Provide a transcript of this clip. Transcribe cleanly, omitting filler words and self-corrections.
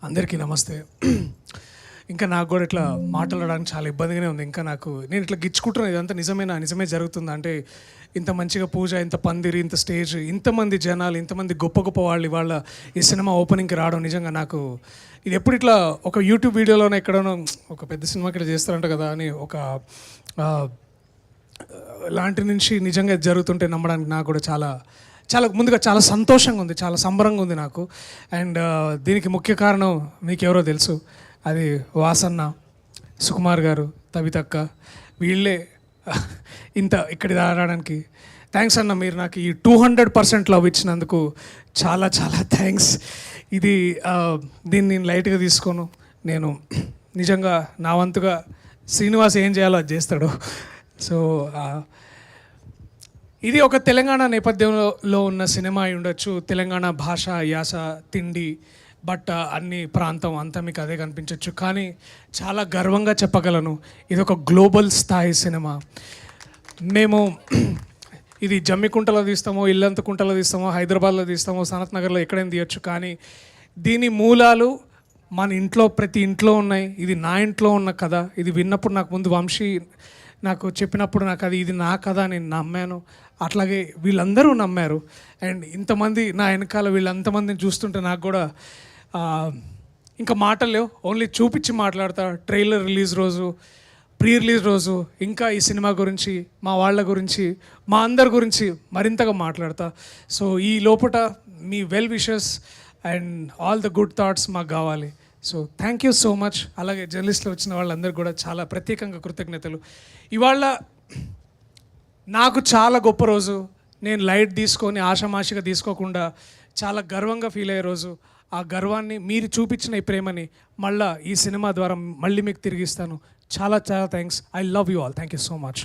అందరికీ నమస్తే. ఇంకా నాకు కూడా ఇట్లా మాట్లాడడానికి చాలా ఇబ్బందిగానే ఉంది. ఇంకా నేను ఇట్లా గిచ్చుకుంటున్నాను, ఇదంతా నిజమేనా, నిజమే జరుగుతుందా అంటే, ఇంత మంచిగా పూజ, ఇంత పందిరి, ఇంత స్టేజ్, ఇంతమంది జనాలు, ఇంతమంది గొప్ప గొప్ప వాళ్ళు ఇవాళ ఈ సినిమా ఓపెనింగ్కి రావడం నిజంగా నాకు ఇది ఎప్పుడు ఇట్లా ఒక యూట్యూబ్ వీడియోలోనే ఎక్కడనో ఒక పెద్ద సినిమాకి ఇట్లా చేస్తారంట కదా అని ఒక లాంటి నుంచి నిజంగా జరుగుతుంటే నమ్మడానికి నాకు కూడా చాలా చాలా ముందుగా చాలా సంతోషంగా ఉంది, చాలా సంబరంగా ఉంది నాకు. అండ్ దీనికి ముఖ్య కారణం మీకు ఎవరో తెలుసు, అది వాసన్న, సుకుమార్ గారు, తవితక్క, వీళ్ళే ఇంత ఇక్కడి రావడానికి. థ్యాంక్స్ అన్న, మీరు నాకు ఈ 200% లవ్ ఇచ్చినందుకు చాలా చాలా థ్యాంక్స్. దీన్ని నేను లైట్గా తీసుకోను. నేను నిజంగా నా వంతుగా శ్రీనివాస్ ఏం చేయాలో అది చేస్తాడు. సో ఇది ఒక తెలంగాణ నేపథ్యంలో ఉన్న సినిమా అయి ఉండొచ్చు. తెలంగాణ భాష, యాస, తిండి, బట్ట, అన్ని ప్రాంతం అంతా మీకు అదే కనిపించవచ్చు. కానీ చాలా గర్వంగా చెప్పగలను, ఇది ఒక గ్లోబల్ స్థాయి సినిమా. మేము ఇది జమ్మికుంటలో తీస్తామో, ఇల్లంతకుంటలో తీస్తామో, హైదరాబాద్లో తీస్తామో, సనత్ నగర్లో ఎక్కడైనా తీయచ్చు. కానీ దీని మూలాలు మన ఇంట్లో, ప్రతి ఇంట్లో ఉన్నాయి. ఇది నా ఇంట్లో ఉన్న కథ. ఇది విన్నప్పుడు నాకు ముందు వంశీ నాకు చెప్పినప్పుడు నాకు ఇది నా కథ నేను నమ్మాను. అట్లాగే వీళ్ళందరూ నమ్మారు. అండ్ ఇంతమంది నా వెనకాల వీళ్ళంతమందిని చూస్తుంటే నాకు కూడా ఇంకా మాటలు లేవు. ఓన్లీ చూపించి మాట్లాడతా. ట్రైలర్ రిలీజ్ రోజు, ప్రీ రిలీజ్ రోజు ఇంకా ఈ సినిమా గురించి, మా వాళ్ళ గురించి, మా అందరి గురించి మరింతగా మాట్లాడతా. సో ఈ లోపల మీ well wishes and all the good thoughts మాకు కావాలి. So thank you so much. అలాగే జర్నలిస్టులు వచ్చిన వాళ్ళందరికీ కూడా చాలా ప్రత్యేకంగా కృతజ్ఞతలు. ఇవాళ నాకు చాలా గొప్ప రోజు. నేను లైట్ తీసుకొని ఆషామాషిగా తీసుకోకుండా చాలా గర్వంగా ఫీల్ అయ్యే రోజు. ఆ గర్వాన్ని, మీరు చూపించిన ఈ ప్రేమని మళ్ళీ ఈ సినిమా ద్వారా మళ్ళీ మీకు తిరిగిస్తాను. చాలా చాలా thanks. I love you all. Thank you so much.